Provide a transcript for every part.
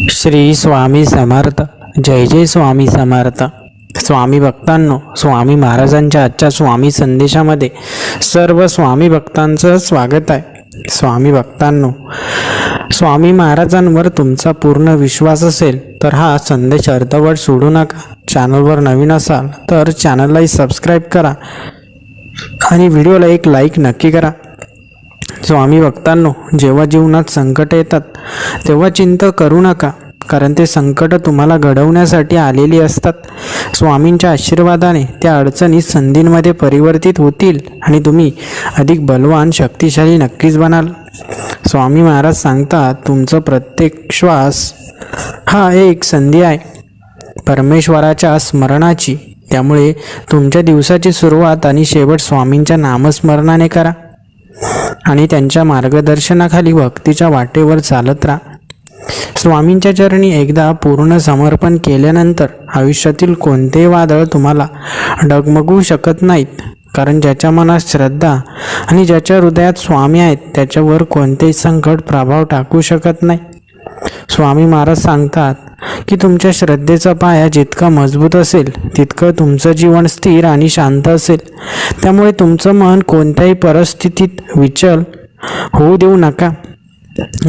श्री स्वामी समर्थ. जय जय स्वामी समर्थ. स्वामी भक्तांनो, स्वामी महाराजांच्या आजच्या स्वामी संदेशामध्ये सर्व स्वामी भक्तांचं स्वागत आहे. स्वामी भक्तांनो, स्वामी महाराजांवर तुमचा पूर्ण विश्वास असेल तर हा संदेश अर्धवट सोडू नका. चॅनलवर नवीन असाल तर चॅनललाही सबस्क्राईब करा आणि व्हिडिओला एक लाईक नक्की करा. स्वामी भक्तांनो, जेव्हा जीवनात संकट येतात तेव्हा चिंता करू नका, कारण ते संकट तुम्हाला घडवण्यासाठी आलेली असतात. स्वामींच्या आशीर्वादाने त्या अडचणी संधींमध्ये परिवर्तित होतील आणि तुम्ही अधिक बलवान, शक्तिशाली नक्कीच बनाल. स्वामी महाराज सांगतात, तुमचा प्रत्येक श्वास हा एक संधी आहे परमेश्वराच्या स्मरणाची. त्यामुळे तुमच्या दिवसाची सुरुवात आणि शेवट स्वामींच्या नामस्मरणाने करा आणि त्यांच्या मार्गदर्शनाखाली भक्तीच्या वाटेवर चालत राहा. स्वामींच्या चरणी एकदा पूर्ण समर्पण केल्यानंतर आयुष्यातील कोणतेही वादळ तुम्हाला डगमगू शकत नाहीत, कारण ज्याच्या मनात श्रद्धा आणि ज्याच्या हृदयात स्वामी आहेत त्याच्यावर कोणतेही संकट प्रभाव टाकू शकत नाही. स्वामी महाराज सांगतात की तुमच्या श्रद्धेचा पाया जितका मजबूत असेल तितकं तुमचं जीवन स्थिर आणि शांत असेल. त्यामुळे तुमचं मन कोणत्याही परिस्थितीत विचल होऊ देऊ नका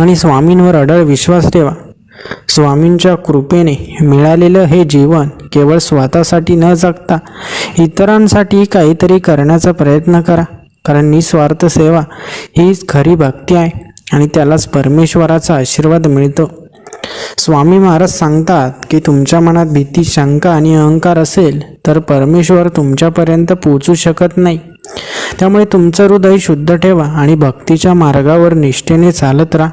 आणि स्वामींवर अढळ विश्वास ठेवा. स्वामींच्या कृपेने मिळालेलं हे जीवन केवळ स्वतःसाठी न जगता इतरांसाठी काहीतरी करण्याचा प्रयत्न करा, कारण निस्वार्थ सेवा हीच खरी भक्ती आहे आणि त्यालाच परमेश्वराचा आशीर्वाद मिळतो. स्वामी महाराज सांगतात की तुमच्या मनात भीती, शंका आणि अहंकार असेल तर परमेश्वर तुमच्यापर्यंत पोहोचू शकत नाही. त्यामुळे तुमचं हृदय शुद्ध ठेवा आणि भक्तीच्या मार्गावर निष्ठेने चालत राहा.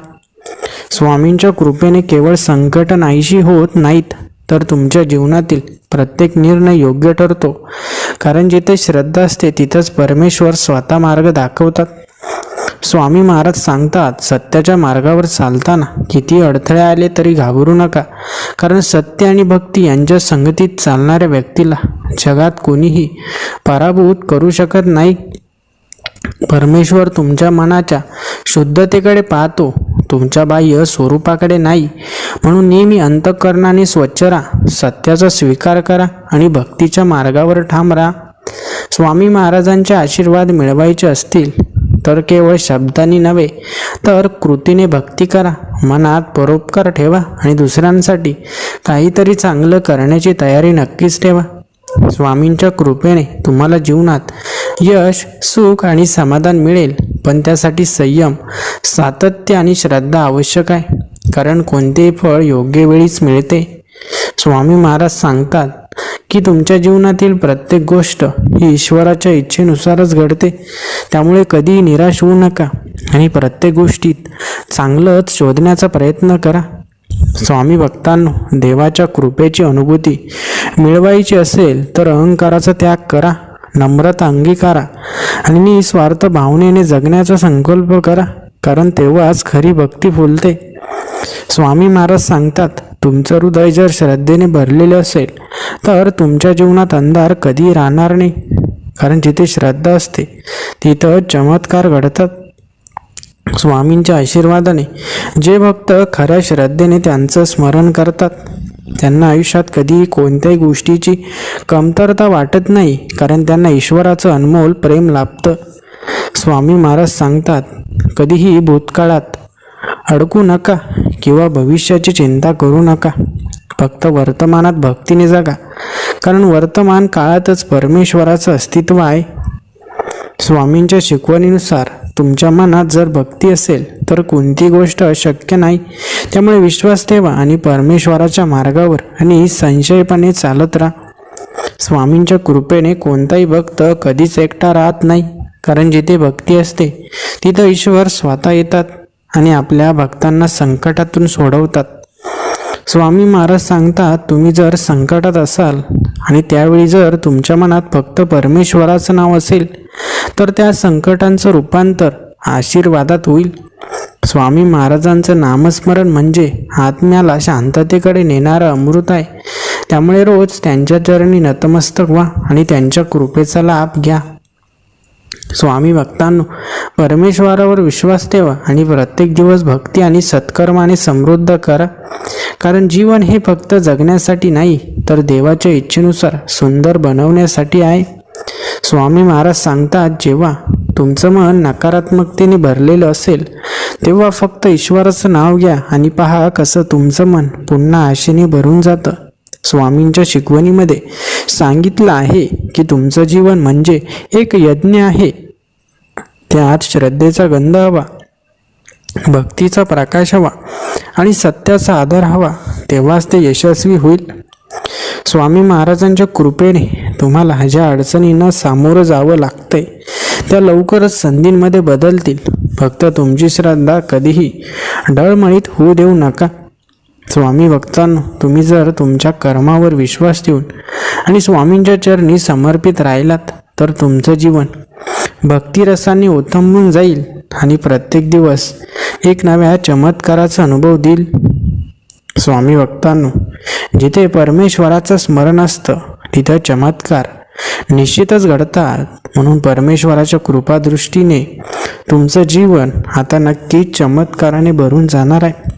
स्वामींच्या कृपेने केवळ संकट नाहीशी होत नाहीत, तर तुमच्या जीवनातील प्रत्येक निर्णय योग्य ठरतो, कारण जिथे श्रद्धा असते तिथंच परमेश्वर स्वतः मार्ग दाखवतात. स्वामी महाराज सांगतात, सत्याच्या मार्गावर चालताना किती अडथळे आले तरी घाबरू नका, कारण सत्य आणि भक्ती यांच्या संगतीत चालणाऱ्या व्यक्तीला जगात कोणीही पराभूत करू शकत नाही. परमेश्वर तुमच्या मनाच्या शुद्धतेकडे पाहतो, तुमच्या बाह्य स्वरूपाकडे नाही. म्हणून नेहमी अंतःकरणाने स्वच्छ राहा, सत्याचा स्वीकार करा आणि भक्तीच्या मार्गावर ठाम राहा. स्वामी महाराजांचे आशीर्वाद मिळवायचे असतील तर केवळ शब्दांनी नव्हे तर कृतीने भक्ती करा. मनात परोपकार ठेवा आणि दुसऱ्यांसाठी काहीतरी चांगलं करण्याची तयारी नक्कीच ठेवा. स्वामींच्या कृपेने तुम्हाला जीवनात यश, सुख आणि समाधान मिळेल, पण त्यासाठी संयम, सातत्य आणि श्रद्धा आवश्यक आहे, कारण कोणतेही फळ योग्य वेळीच मिळते. स्वामी महाराज सांगतात की तुमच्या जीवनातील प्रत्येक गोष्ट ही ईश्वराच्या इच्छेनुसारच घडते. त्यामुळे कधीही निराश होऊ नका आणि प्रत्येक गोष्टीत चांगलंच शोधण्याचा प्रयत्न करा. स्वामी भक्तांनो, देवाच्या कृपेची अनुभूती मिळवायची असेल तर अहंकाराचा त्याग करा, नम्रता अंगीकारा आणि निस्वार्थ भावनेने जगण्याचा संकल्प करा, कारण तेव्हाच खरी भक्ती फुलते. स्वामी महाराज सांगतात, तुमचं हृदय जर श्रद्धेने भरलेले असेल तर तुमच्या जीवनात अंधार कधी राहणार नाही, कारण जिथे श्रद्धा असते तिथं चमत्कार घडतात. स्वामींच्या आशीर्वादाने जे भक्त खऱ्या श्रद्धेने त्यांचं स्मरण करतात त्यांना आयुष्यात कधीही कोणत्याही गोष्टीची कमतरता वाटत नाही, कारण त्यांना ईश्वराचं अनमोल प्रेम लाभतं. स्वामी महाराज सांगतात, कधीही भूतकाळात अडकू नका किंवा भविष्याची चिंता करू नका, फक्त वर्तमानात भक्तीने जगा, कारण वर्तमान काळातच परमेश्वराचं अस्तित्व आहे. स्वामींच्या शिकवणीनुसार तुमच्या मनात जर भक्ती असेल तर कोणती गोष्ट अशक्य नाही. त्यामुळे विश्वास ठेवा आणि परमेश्वराच्या मार्गावर आणि संशयपणे चालत राहा. स्वामींच्या कृपेने कोणताही भक्त कधीच एकटा राहत नाही, कारण जिथे भक्ती असते तिथं ईश्वर स्वतः येतात आणि आपल्या भक्तांना संकटातून सोडवतात. स्वामी महाराज सांगतात, तुम्ही जर संकटात असाल आणि त्यावेळी जर तुमच्या मनात फक्त परमेश्वराचं नाव असेल तर त्या संकटांचं रूपांतर आशीर्वादात होईल. स्वामी महाराजांचं नामस्मरण म्हणजे आत्म्याला शांततेकडे नेणारं अमृत आहे. त्यामुळे रोज त्यांच्या चरणी नतमस्तक व्हा आणि त्यांच्या कृपेचा लाभ घ्या. स्वामी भक्तांनो, परमेश्वरावर विश्वास ठेवा आणि प्रत्येक दिवस भक्ती आणि सत्कर्माने समृद्ध करा, कारण जीवन हे फक्त जगण्यासाठी नाही तर देवाच्या इच्छेनुसार सुंदर बनवण्यासाठी आहे. स्वामी महाराज सांगतात, जेव्हा तुमचं मन नकारात्मकतेने भरलेलं असेल तेव्हा फक्त ईश्वराचं नाव घ्या आणि पहा कसं तुमचं मन पुन्हा आशेने भरून जातं. स्वामींच्या शिकवणीमध्ये सांगितलं आहे की तुमचं जीवन म्हणजे एक यज्ञ आहे. त्यात श्रद्धेचा गंध हवा, भक्तीचा प्रकाश हवा आणि सत्याचा आधार हवा, तेव्हाच ते यशस्वी होईल. स्वामी महाराजांच्या कृपेने तुम्हाला ज्या अडचणींना सामोरं जावं लागतंय त्या लवकरच संधींमध्ये बदलतील. फक्त तुमची श्रद्धा कधीही डळमळीत होऊ देऊ नका. स्वामी भक्तांनो, तुम्ही जर तुमच्या कर्मावर विश्वास ठेवून आणि स्वामींच्या चरणी समर्पित राहिलात तर तुमचं जीवन भक्तिरसाने ओथंबून जाईल आणि प्रत्येक दिवस एक नव्या चमत्काराचा अनुभव देईल. स्वामी भक्तांनो, जिथे परमेश्वराचं स्मरण असतं तिथं चमत्कार निश्चितच घडतात. म्हणून परमेश्वराच्या कृपादृष्टीने तुमचं जीवन आता नक्कीच चमत्काराने भरून जाणार आहे.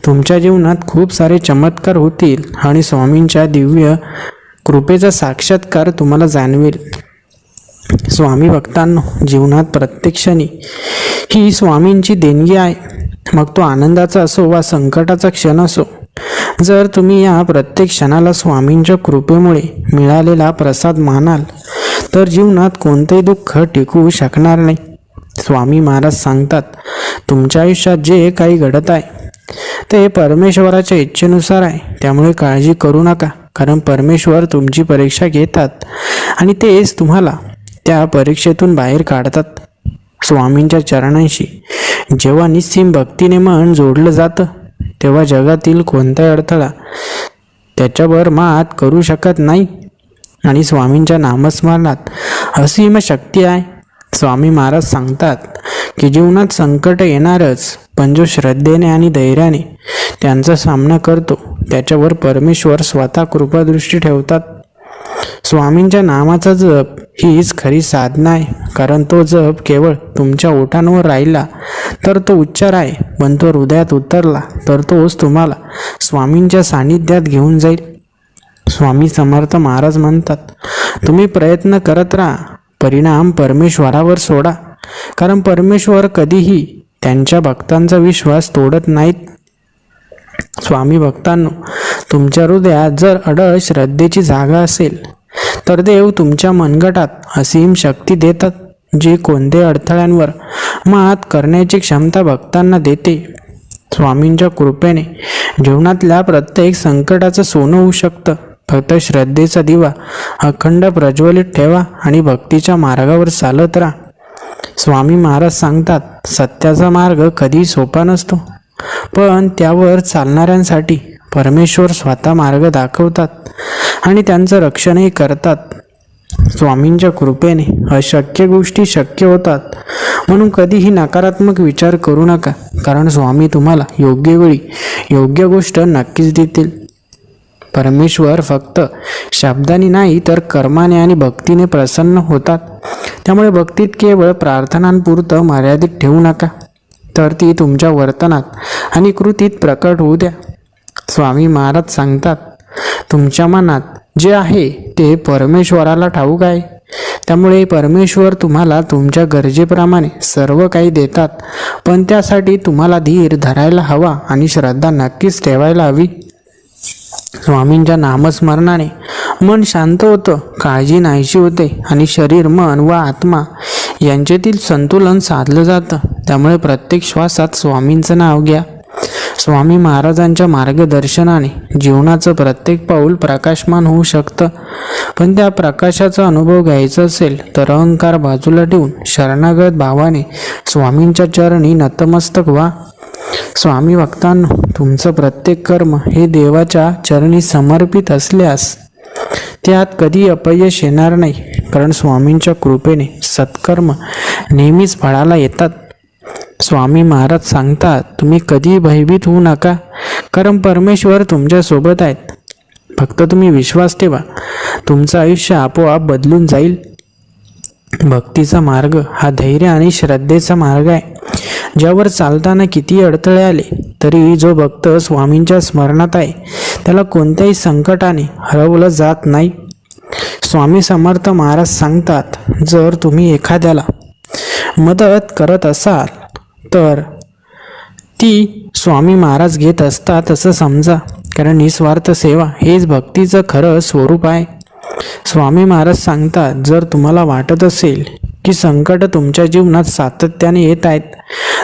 तुमच्या जीवनात खूप सारे चमत्कार होतील आणि स्वामींच्या दिव्य कृपेचा साक्षात्कार तुम्हाला जाणवेल. स्वामी भक्तांनो, जीवनात प्रत्येक क्षणी ही स्वामींची देणगी आहे. मग तो आनंदाचा असो वा संकटाचा क्षण असो, जर तुम्ही या प्रत्येक क्षणाला स्वामींच्या कृपेमुळे मिळालेला प्रसाद मानाल तर जीवनात कोणतेही दुःख टिकवू शकणार नाही. स्वामी महाराज सांगतात, तुमच्या आयुष्यात जे काही घडत आहे ते परमेश्वराच्या इच्छेनुसार आहे. त्यामुळे काळजी करू नका, कारण परमेश्वर तुमची परीक्षा घेतात आणि तेच तुम्हाला त्या परीक्षेतून बाहेर काढतात. स्वामींच्या चरणांशी जेव्हा निस्सीम भक्तीने मन जोडलं जातं तेव्हा जगातील कोणताही अडथळा त्याच्यावर मात करू शकत नाही. आणि स्वामींच्या नामस्मरणात असीम शक्ती आहे. स्वामी महाराज सांगतात की जीवनात संकट येणारच, पण जो श्रद्धेने आणि धैर्याने त्यांचा सामना करतो त्याच्यावर परमेश्वर स्वतः कृपादृष्टी ठेवतात. स्वामींच्या नामाचा जप हीच खरी साधना आहे, कारण तो जप केवळ तुमच्या ओठांवर राहिला तर तो उच्चार आहे, पण तो हृदयात उतरला तर तोच तुम्हाला स्वामींच्या सानिध्यात घेऊन जाईल. स्वामी समर्थ महाराज म्हणतात, तुम्ही प्रयत्न करत राहा, परिणाम परमेश्वरावर सोडा, कारण परमेश्वर कधीही त्यांच्या भक्तांचा विश्वास तोडत नाहीत. स्वामी भक्तांनो, तुमच्या हृदयात जर अडळ श्रद्धेची जागा असेल तर देव तुमच्या मनगटात असीम शक्ती देतात, जी कोणत्याही अडथळ्यांवर मात करण्याची क्षमता भक्तांना देते. स्वामींच्या कृपेने जीवनातल्या प्रत्येक संकटाचं सोनं होऊ शकतं. फक्त श्रद्धेचा दिवा अखंड प्रज्वलित ठेवा आणि भक्तीच्या मार्गावर चालत राहा. स्वामी महाराज सांगतात, सत्याचा मार्ग कधी सोपा नसतो, पण त्यावर चालणाऱ्यांसाठी परमेश्वर स्वतः मार्ग दाखवतात आणि त्यांचं रक्षणही करतात. स्वामींच्या कृपेने अशक्य गोष्टी शक्य होतात. म्हणून कधीही नकारात्मक विचार करू नका, कारण स्वामी तुम्हाला योग्य वेळी योग्य गोष्ट नक्कीच देतील. परमेश्वर फक्त शब्दांनी नाही तर कर्माने आणि भक्तीने प्रसन्न होतात. त्यामुळे भक्तीत केवळ प्रार्थनांपुरतं मर्यादित ठेवू नका, तर ती तुमच्या वर्तनात आणि कृतीत प्रकट होऊ द्या. स्वामी महाराज सांगतात, तुमच्या मनात जे आहे ते परमेश्वराला ठाऊक आहे. त्यामुळे परमेश्वर तुम्हाला तुमच्या गरजेप्रमाणे सर्व काही देतात, पण त्यासाठी तुम्हाला धीर धरायला हवा आणि श्रद्धा नक्कीच ठेवायला हवी. स्वामींच्या नामस्मरणाने मन शांत होतं, काळजी नाहीशी होते आणि शरीर, मन व आत्मा यांच्यातील संतुलन साधलं जातं. त्यामुळे प्रत्येक श्वासात स्वामींचं नाव घ्या. स्वामी महाराजांच्या मार्गदर्शनाने जीवनाचं प्रत्येक पाऊल प्रकाशमान होऊ शकतं. पण त्या प्रकाशाचा अनुभव घ्यायचा असेल तर अहंकार बाजूला ठेवून शरणागत भावाने स्वामींच्या चरणी नतमस्तक व्हा. स्वामी भक्तांनो, तुमचं प्रत्येक कर्म हे देवाच्या चरणी समर्पित असल्यास त्यात कधी अपयश येणार नाही, कारण स्वामींच्या कृपेने सत्कर्म नेहमीच फळाला येतात. स्वामी महाराज सांगतात, तुम्ही कधी भयभीत होऊ नका, कारण परमेश्वर तुमच्या सोबत आहेत. फक्त तुम्ही विश्वास ठेवा, तुमचं आयुष्य आपोआप बदलून जाईल. भक्तीचा मार्ग हा धैर्य आणि श्रद्धेचा मार्ग आहे. ज्यावर चालताना किती अडथळे आले तरी जो भक्त स्वामींच्या स्मरणात आहे त्याला कोणत्याही संकटाने हरवलं जात नाही. स्वामी समर्थ महाराज सांगतात, जर तुम्ही एखाद्याला मदत करत असाल तर ती स्वामी महाराज घेत असतात असं समजा, कारण निस्वार्थ सेवा हेच भक्तीचं खरं स्वरूप आहे. स्वामी महाराज सांगतात, जर तुम्हाला वाटत असेल की संकट तुमच्या जीवनात सातत्याने येत आहेत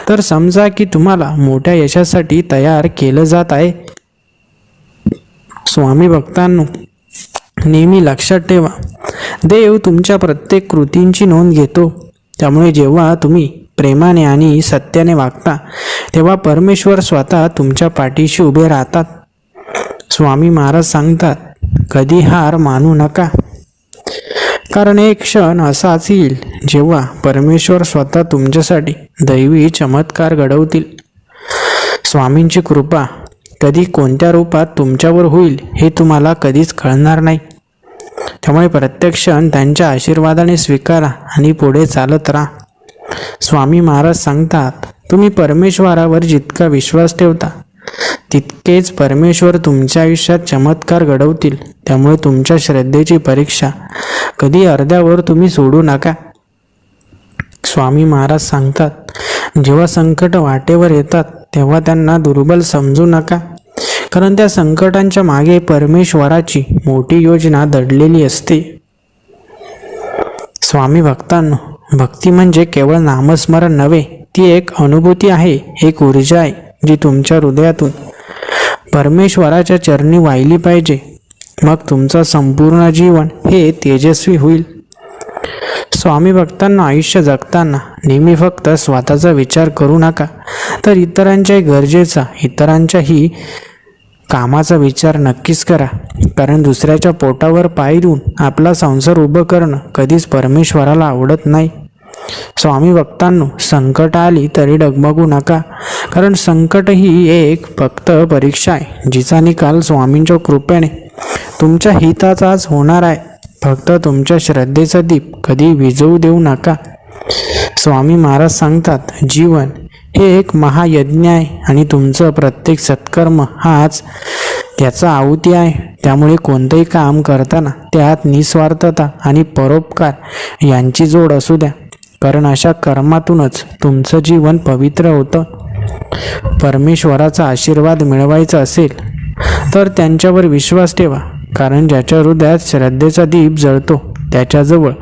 तर समजा की तुम्हाला मोठ्या यशासाठी तयार केलं जात आहे. स्वामी भक्तांनो, नेहमी लक्षात ठेवा, देव तुमच्या प्रत्येक कृतींची नोंद घेतो. त्यामुळे जेव्हा तुम्ही प्रेमाने आणि सत्याने वागता तेव्हा परमेश्वर स्वतः तुमच्या पाठीशी उभे राहतात. स्वामी महाराज सांगतात, कधी हार मानू नका, कारण एक क्षण असाच येईल जेव्हा परमेश्वर स्वतः तुमच्यासाठी दैवी चमत्कार घडवतील. स्वामींची कृपा कधी कोणत्या रूपात तुमच्यावर होईल हे तुम्हाला कधीच कळणार नाही. त्यामुळे प्रत्येक क्षण त्यांच्या आशीर्वादाने स्वीकारा आणि पुढे चालत राहा. स्वामी महाराज सांगतात, तुम्ही परमेश्वरावर जितका विश्वास ठेवता तितकेच परमेश्वर तुमच्या आयुष्यात चमत्कार घडवतील. त्यामुळे तुमच्या श्रद्धेची परीक्षा कधी अर्ध्यावर तुम्ही सोडू नका. स्वामी महाराज सांगतात, जेव्हा संकट वाटेवर येतात तेव्हा त्यांना दुर्बल समजू नका, कारण त्या संकटांच्या मागे परमेश्वराची मोठी योजना दडलेली असते. स्वामी भक्तांनो, भक्ती म्हणजे केवळ नामस्मरण नव्हे, ती एक अनुभूती आहे, एक ऊर्जा आहे जी तुमच्या हृदयातून परमेश्वराच्या चरणी वाहिली पाहिजे. मग तुमचं संपूर्ण जीवन हे तेजस्वी होईल. स्वामी भक्तांना आयुष्य जगताना नेहमी फक्त स्वतःचा विचार करू नका, तर इतरांच्याही गरजेचा, इतरांच्याही कामाचा विचार नक्कीच करा. कारण दुसऱ्याच्या पोटावर पाय देऊन आपला संसार उभं करणं कधीच परमेश्वराला आवडत नाही. स्वामी भक्तांनो, संकट आली तरी डगमगू नका, कारण संकट ही एक फक्त परीक्षा आहे जिचा निकाल स्वामींच्या कृपेने तुमच्या हिताचाच होणार आहे. फक्त तुमच्या श्रद्धेचा दीप कधी विझवू देऊ नका. स्वामी महाराज सांगतात, जीवन हे एक महायज्ञ आहे आणि तुमचं प्रत्येक सत्कर्म हाच त्याचा आहुती आहे. त्यामुळे कोणतंही काम करताना त्यात निस्वार्थता आणि परोपकार यांची जोड असू द्या, कारण अशा कर्मातूनच तुमचं जीवन पवित्र होतं. परमेश्वराचा आशीर्वाद मिळवायचा असेल तर त्यांच्यावर विश्वास ठेवा, कारण ज्याच्या हृदयात श्रद्धेचा दीप जळतो त्याच्याजवळ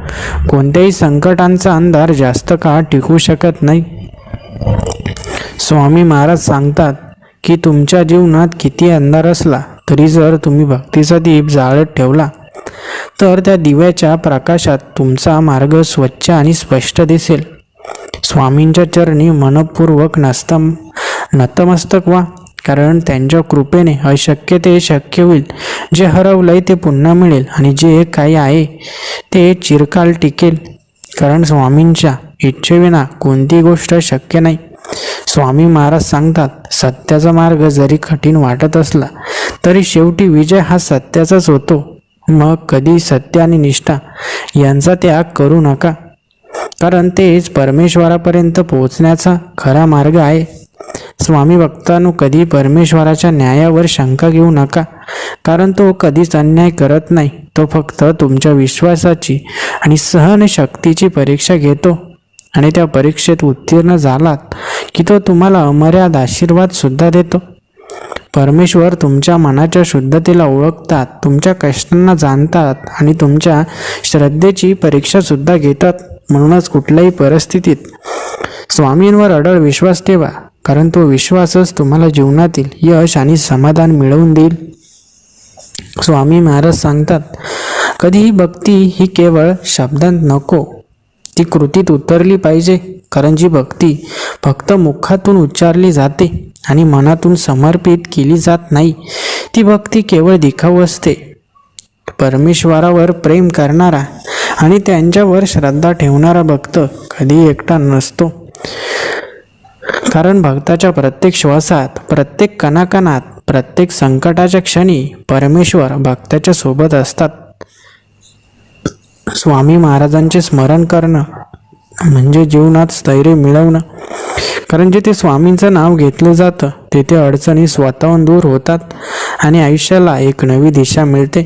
कोणत्याही संकटांचा अंधार जास्त काळ टिकू शकत नाही. स्वामी महाराज सांगतात की तुमच्या जीवनात किती अंधार असला तरी जर तुम्ही भक्तीचा दीप जाळत ठेवला तर त्या दिव्याच्या प्रकाशात तुमचा मार्ग स्वच्छ आणि स्पष्ट दिसेल. स्वामींच्या चरणी मनपूर्वक नतमस्तक व्हा, कारण त्यांच्या कृपेने अशक्य ते शक्य होईल. जे हरवलंय ते पुन्हा मिळेल आणि जे काही आहे ते चिरकाल टिकेल, कारण स्वामींच्या इच्छेविना कोणती गोष्ट शक्य नाही. स्वामी महाराज सांगतात, सत्याचा मार्ग जरी कठीण वाटत असला तरी शेवटी विजय हा सत्याचाच होतो. मग कधी सत्य आणि निष्ठा यांचा त्याग करू नका, कारण तेच परमेश्वरापर्यंत पोहोचण्याचा खरा मार्ग आहे. स्वामी भक्तांनो, कधी परमेश्वराच्या न्यायावर शंका घेऊ नका, कारण तो कधीच अन्याय करत नाही. तो फक्त तुमच्या विश्वासाची आणि सहनशक्तीची परीक्षा घेतो आणि त्या परीक्षेत उत्तीर्ण झालात की तो तुम्हाला अमर्याद आशीर्वाद सुद्धा देतो. परमेश्वर तुमच्या मनाच्या शुद्धतेला ओळखतात, तुमच्या कष्टांना जाणतात आणि तुमच्या श्रद्धेची परीक्षा सुद्धा घेतात. म्हणूनच कुठल्याही परिस्थितीत स्वामींवर अढळ विश्वास ठेवा, कारण तो विश्वासच तुम्हाला जीवनातील यश आणि समाधान मिळवून देईल. स्वामी महाराज सांगतात, कधीही भक्ती ही केवळ शब्दांत नको, ती कृतीत उतरली पाहिजे. कारण जी भक्ती फक्त मुखातून उच्चारली जाते आणि मनातून समर्पित केली जात नाही, ती भक्ती केवळ दिखाऊ असते. परमेश्वरावर प्रेम करणारा आणि त्यांच्यावर श्रद्धा ठेवणारा भक्त कधी एकटा नसतो, कारण भक्ताच्या प्रत्येक श्वासात, प्रत्येक कणाकणात, प्रत्येक संकटाच्या क्षणी परमेश्वर भक्ताच्या सोबत असतात. स्वामी महाराजांचे स्मरण करणं म्हणजे जीवनात स्थैर्य मिळवणं. कारण जिथे स्वामींचं नाव घेतलं जातं तिथे अडचणी स्वतःहून दूर होतात आणि आयुष्याला एक नवी दिशा मिळते.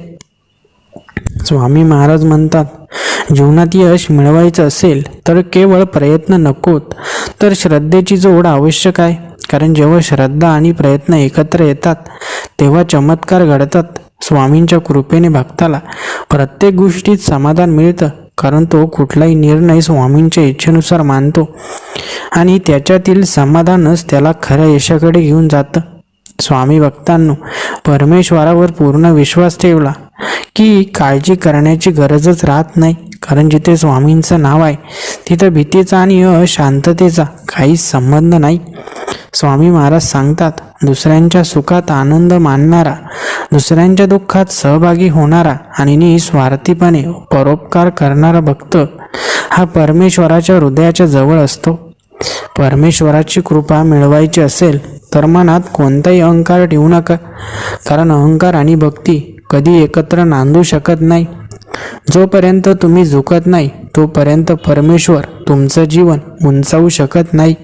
स्वामी महाराज म्हणतात, जीवनात यश मिळवायचं असेल तर केवळ प्रयत्न नकोत, तर श्रद्धेची जोड आवश्यक आहे. कारण जेव्हा श्रद्धा आणि प्रयत्न एकत्र येतात तेव्हा चमत्कार घडतात. स्वामींच्या कृपेने भक्ताला प्रत्येक गोष्टीत समाधान मिळतं, कारण तो कुठलाही निर्णय स्वामींच्या इच्छेनुसार मानतो आणि त्याच्यातील समाधानच त्याला खऱ्या यशाकडे घेऊन जातं. स्वामी भक्तांनो, परमेश्वरावर पूर्ण विश्वास ठेवला की काळजी करण्याची गरजच राहत नाही. कारण जिथे स्वामींचं नाव आहे तिथं भीतीचा आणि अशांततेचा काहीच संबंध नाही. स्वामी महाराज सांगतात, दुसऱ्यांच्या सुखात आनंद मानणारा, दुसऱ्यांच्या दुःखात सहभागी होणारा आणि निस्वार्थीपणे परोपकार करणारा भक्त हा परमेश्वराच्या हृदयाच्या जवळ असतो. परमेश्वराची कृपा मिळवायची असेल तर मनात कोणताही अहंकार ठेवू नका. कारण अहंकार आणि भक्ती कधी एकत्र नांदू शकत नाही. जोपर्यंत तुम्ही झुकत नाही तोपर्यंत परमेश्वर तुमचं जीवन उंचावू शकत नाही.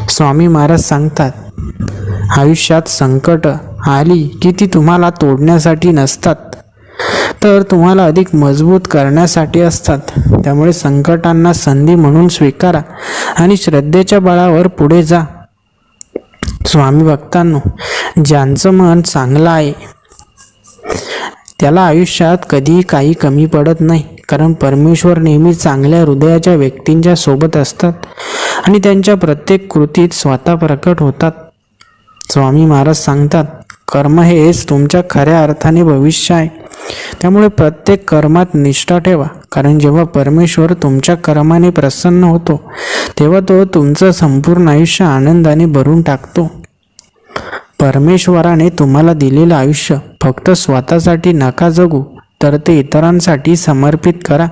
स्वामी महाराज सांगतात, आयुष्यात संकट आली की ती तुम्हाला तोडण्यासाठी नसतात, तर तुम्हाला अधिक मजबूत करण्यासाठी असतात. त्यामुळे संकटांना संधी म्हणून स्वीकारा आणि श्रद्धेच्या बळावर पुढे जा. स्वामी भक्तांनो, ज्यांचं मन चांगलं आहे त्याला आयुष्यात कधीही काही कमी पडत नाही. कारण परमेश्वर नेहमी चांगल्या हृदयाच्या व्यक्तींच्या सोबत असतात आणि त्यांच्या प्रत्येक कृतीत स्वतः प्रकट होतात. स्वामी महाराज सांगतात, कर्म हेच तुमच्या खऱ्या अर्थाने भविष्य आहे. त्यामुळे प्रत्येक कर्मात निष्ठा ठेवा. कारण जेव्हा परमेश्वर तुमच्या कर्माने प्रसन्न होतो तेव्हा तो तुमचं संपूर्ण आयुष्य आनंदाने भरून टाकतो. परमेश्वराने तुम्हाला दिलेलं आयुष्य फक्त स्वतःसाठी नका जगू, तर ते इतरांसाठी समर्पित करा.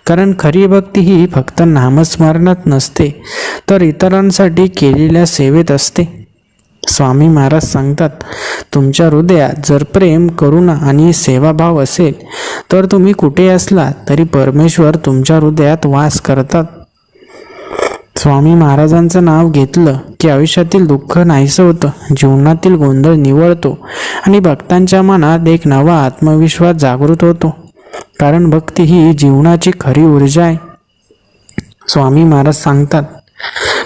कारण खरी भक्ती ही फक्त नामस्मरणात नसते, तर इतरांसाठी केलेल्या सेवेत असते. स्वामी महाराज सांगतात, तुमच्या हृदयात जर प्रेम, करुणा आणि सेवाभाव असेल तर तुम्ही कुठे असला तरी परमेश्वर तुमच्या हृदयात वास करतात. स्वामी महाराजांचं नाव घेतलं की आयुष्यातील दुःख नाहीसं होतं, जीवनातील गोंधळ निवळतो आणि भक्तांच्या मनात एक नवा आत्मविश्वास जागृत होतो. कारण भक्ती ही जीवनाची खरी ऊर्जा आहे. स्वामी महाराज सांगतात,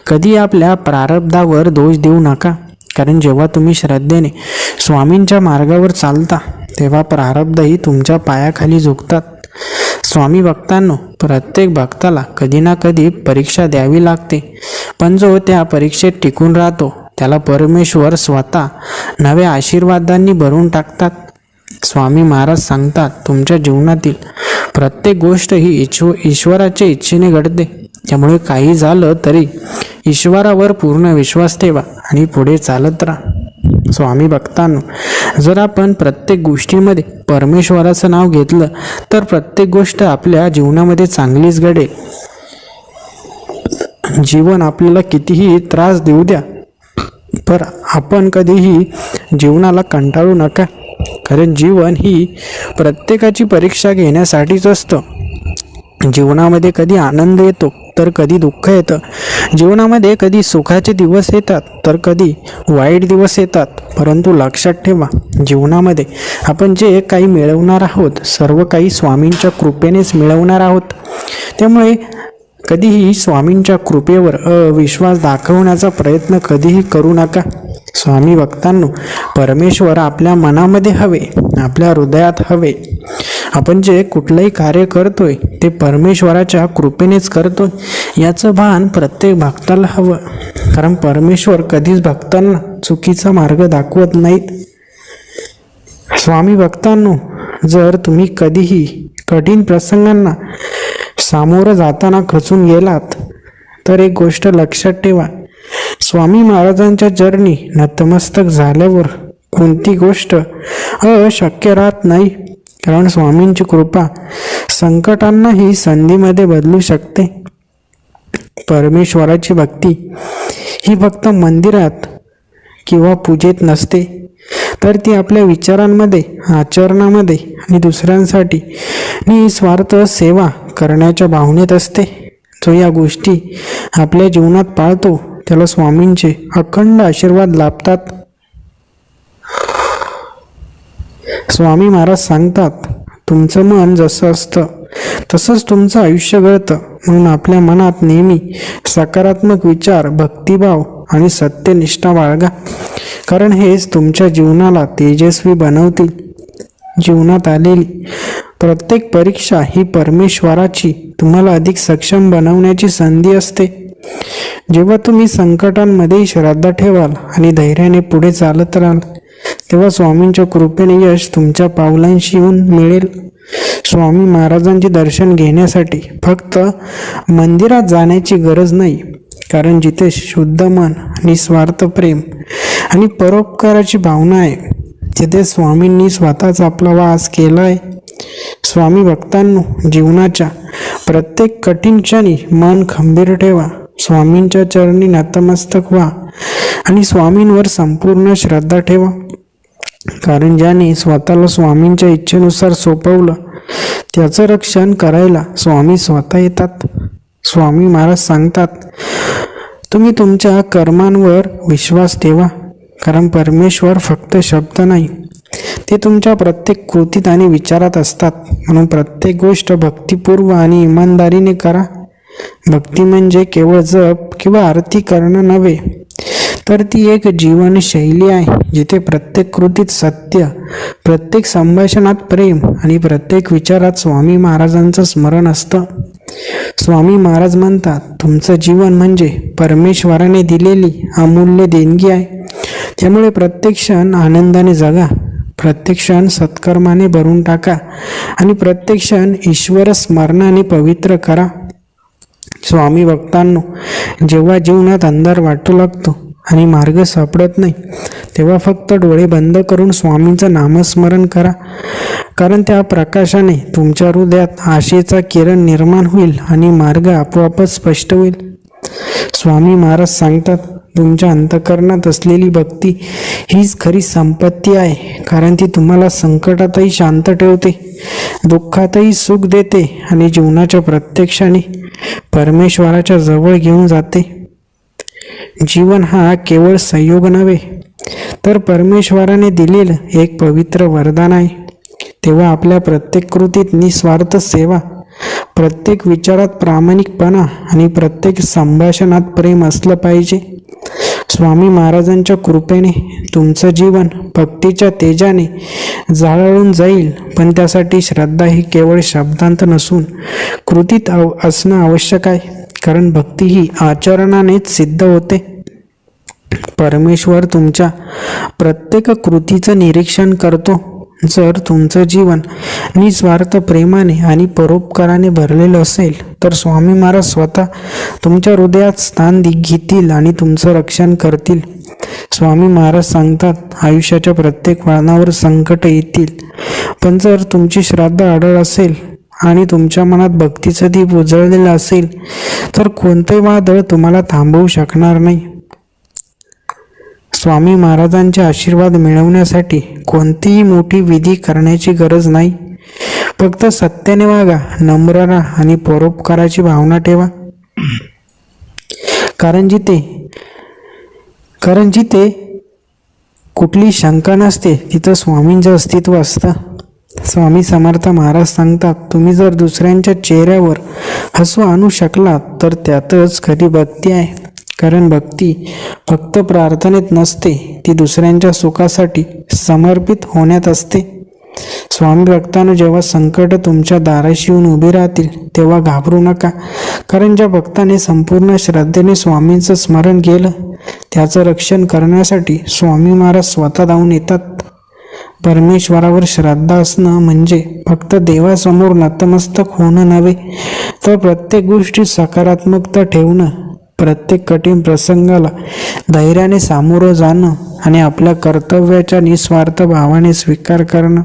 कधी आपल्या प्रारब्धावर दोष देऊ नका. कारण जेव्हा तुम्ही श्रद्धेने स्वामींच्या मार्गावर चालता तेव्हा प्रारब्धही तुमच्या पायाखाली झुकतात. स्वामी भक्तांनो, प्रत्येक भक्ताला कधी ना कधी परीक्षा द्यावी लागते, पण जो त्या परीक्षेत टिकून राहतो त्याला परमेश्वर स्वतः नव्या आशीर्वादांनी भरून टाकतात. स्वामी महाराज सांगतात, तुमच्या जीवनातील प्रत्येक गोष्ट ही ईश्वराच्या इच्छेने घडते. त्यामुळे काही झालं तरी ईश्वरावर पूर्ण विश्वास ठेवा आणि पुढे चालत राहा. स्वामी भक्तांनो, जर आपण प्रत्येक गोष्टीमध्ये परमेश्वराचं नाव घेतलं तर प्रत्येक गोष्ट आपल्या जीवनामध्ये चांगलीच घडेल. जीवन आपल्याला कितीही त्रास देऊ द्या, पर आपण कधीही जीवनाला कंटाळू नका. कारण जीवन ही प्रत्येकाची परीक्षा घेण्यासाठीच असतं. जीवनामध्ये कधी आनंद येतो तर कधी दुःख येतं. जीवनामध्ये कधी सुखाचे दिवस येतात तर कधी वाईट दिवस येतात. परंतु लक्षात ठेवा, जीवनामध्ये आपण जे काही मिळवणार आहोत सर्व काही स्वामींच्या कृपेनेच मिळवणार आहोत. त्यामुळे कधीही स्वामींच्या कृपेवर अविश्वास दाखवण्याचा प्रयत्न कधीही करू नका. स्वामी भक्तांनो, परमेश्वर आपल्या मनामध्ये हवे, आपल्या हृदयात हवे. आपण जे कुठलंही कार्य करतोय ते परमेश्वराच्या कृपेनेच करतोय याचं भान प्रत्येक भक्ताला हवं. कारण परमेश्वर कधीच भक्तांना चुकीचा मार्ग दाखवत नाहीत. स्वामी भक्तांनो, जर तुम्ही कधीही कठीण प्रसंगांना सामोरं जाताना खचून गेलात तर एक गोष्ट लक्षात ठेवा, स्वामी महाराजांच्या चरणी नतमस्तक झाल्यावर कोणती गोष्ट अशक्य राहत नाही. कारण स्वामींची कृपा संकटांनाही संधीमध्ये बदलू शकते. परमेश्वराची भक्ती ही फक्त मंदिरात किंवा पूजेत नसते, तर ती आपल्या विचारांमध्ये, आचरणामध्ये आणि दुसऱ्यांसाठी निस्वार्थ सेवा करण्याच्या भावनेत असते. जो या गोष्टी आपल्या जीवनात पाळतो त्याला स्वामींचे अखंड आशीर्वाद लाभतात. स्वामी महाराज सांगतात, तुमचं मन जसं असतं तसंच तुमचं आयुष्य घडतं. म्हणून आपल्या मनात नेहमी सकारात्मक विचार, भक्तिभाव आणि सत्यनिष्ठा बाळगा, कारण हेच तुमच्या जीवनाला तेजस्वी बनवतील. जीवनात आलेली प्रत्येक परीक्षा ही परमेश्वराची तुम्हाला अधिक सक्षम बनवण्याची संधी असते. जेव्हा तुम्ही संकटांमध्ये श्रद्धा ठेवाल आणि धैर्याने पुढे चालत राहाल, तेव्हा स्वामींच्या कृपेने यश तुमच्या पावलांशी येऊन मिळेल. स्वामी महाराजांचे दर्शन घेण्यासाठी फक्त मंदिरात जाण्याची गरज नाही, कारण जिथे शुद्ध मन, निस्वार्थ प्रेम आणि परोपकाराची भावना आहे, तिथे स्वामींनी स्वतःच आपला वास केला आहे. स्वामी भक्तांनो, जीवनाच्या प्रत्येक कठीण क्षणी मन खंबीर ठेवा, स्वामींच्या चरणी नतमस्तक व्हा आणि स्वामींवर संपूर्ण श्रद्धा ठेवा. कारण ज्याने स्वतःला स्वामींच्या इच्छेनुसार सोपवलं त्याचं रक्षण करायला स्वामी स्वतः येतात. स्वामी महाराज सांगतात, तुम्ही तुमच्या कर्मांवर विश्वास ठेवा, कारण परमेश्वर फक्त शब्द नाही, ते तुमच्या प्रत्येक कृतीत आणि विचारात असतात. म्हणून प्रत्येक गोष्ट भक्तिपूर्व आणि इमानदारीने करा. भक्ती म्हणजे केवळ जप किंवा आरती करणं नव्हे, तर ती एक जीवनशैली आहे, जिथे प्रत्येक कृतीत सत्य, प्रत्येक संभाषणात प्रेम आणि प्रत्येक विचारात स्वामी महाराजांचं स्मरण असतं. स्वामी महाराज म्हणतात, तुमचं जीवन म्हणजे परमेश्वराने दिलेली अमूल्य देणगी आहे. त्यामुळे प्रत्येक क्षण आनंदाने जगा, प्रत्येक क्षण सत्कर्माने भरून टाका आणि प्रत्येक क्षण ईश्वर स्मरणाने पवित्र करा. स्वामी भक्तांनो, जेव्हा जीवनात अंधार वाटू लागतो आणि मार्ग सापडत नाही, तेव्हा फक्त डोळे बंद करून स्वामींचं नामस्मरण करा, कारण त्या प्रकाशाने तुमच्या हृदयात आशेचा किरण निर्माण होईल आणि मार्ग आपोआपच स्पष्ट होईल. स्वामी महाराज सांगतात, तुमच्या अंतःकरणात असलेली भक्ती हीच खरी संपत्ती आहे, कारण ती तुम्हाला संकटातही शांत ठेवते, दुःखातही सुख देते आणि जीवनाच्या प्रत्येक क्षणी परमेश्वराच्या जवळ घेऊन जाते. जीवन हा केवळ संयोग नव्हे, तर परमेश्वराने दिलेलं एक पवित्र वरदान आहे. तेव्हा आपल्या प्रत्येक कृतीत निस्वार्थ सेवा, प्रत्येक विचारात प्रामाणिकपणा आणि प्रत्येक संभाषणात प्रेम असलं पाहिजे. स्वामी महाराजांच्या कृपेने तुमचं जीवन भक्तीच्या तेजाने जाळून जाईल, पण त्यासाठी श्रद्धा ही केवळ शब्दांत नसून कृतीत असणं आवश्यक आहे, कारण भक्ती ही आचरणानेच सिद्ध होते. परमेश्वर तुमच्या प्रत्येक कृतीचं निरीक्षण करतो. जर तुमचं जीवन निस्वार्थ प्रेमाने आणि परोपकाराने भरलेलं असेल, तर स्वामी महाराज स्वतः तुमच्या हृदयात स्थान घेतील आणि तुमचं रक्षण करतील. स्वामी महाराज सांगतात, आयुष्याच्या प्रत्येक वळणावर संकट येतील, पण जर तुमची श्रद्धा अढळ असेल आणि तुमच्या मनात भक्तीचं दीप उजळलेलं असेल, तर कोणतंही वादळ तुम्हाला थांबवू शकणार नाही. स्वामी महाराजांचे आशीर्वाद मिळवण्यासाठी कोणतीही मोठी विधी करण्याची गरज नाही. फक्त सत्याने वागा, नम्र राहा आणि परोपकाराची भावना ठेवा. कारण जिथे कुठली शंका नसते, तिथं स्वामींचं अस्तित्व असतं. स्वामी समर्थ महाराज सांगतात, तुम्ही जर दुसऱ्यांच्या चेहऱ्यावर हसू आणू शकलात, तर त्यातच खरी भक्ती आहे. कारण भक्ती फक्त प्रार्थनेत नसते, ती दुसऱ्यांच्या सुखासाठी समर्पित होण्यात असते. स्वामी भक्तांनो, जेव्हा संकट तुमच्या दाराशी येऊन उभी राहतील, तेव्हा घाबरू नका, कारण ज्या भक्ताने संपूर्ण श्रद्धेने स्वामींचं स्मरण केलं, त्याचं रक्षण करण्यासाठी स्वामी महाराज स्वतः धावून येतात. परमेश्वरावर श्रद्धा असणं म्हणजे फक्त देवासमोर नतमस्तक होणं नव्हे, तर प्रत्येक गोष्टीत सकारात्मकता ठेवणं, प्रत्येक कठीण प्रसंगाला धैर्याने सामोरं जाणं आणि आपल्या कर्तव्याच्या निस्वार्थ भावाने स्वीकार करणं.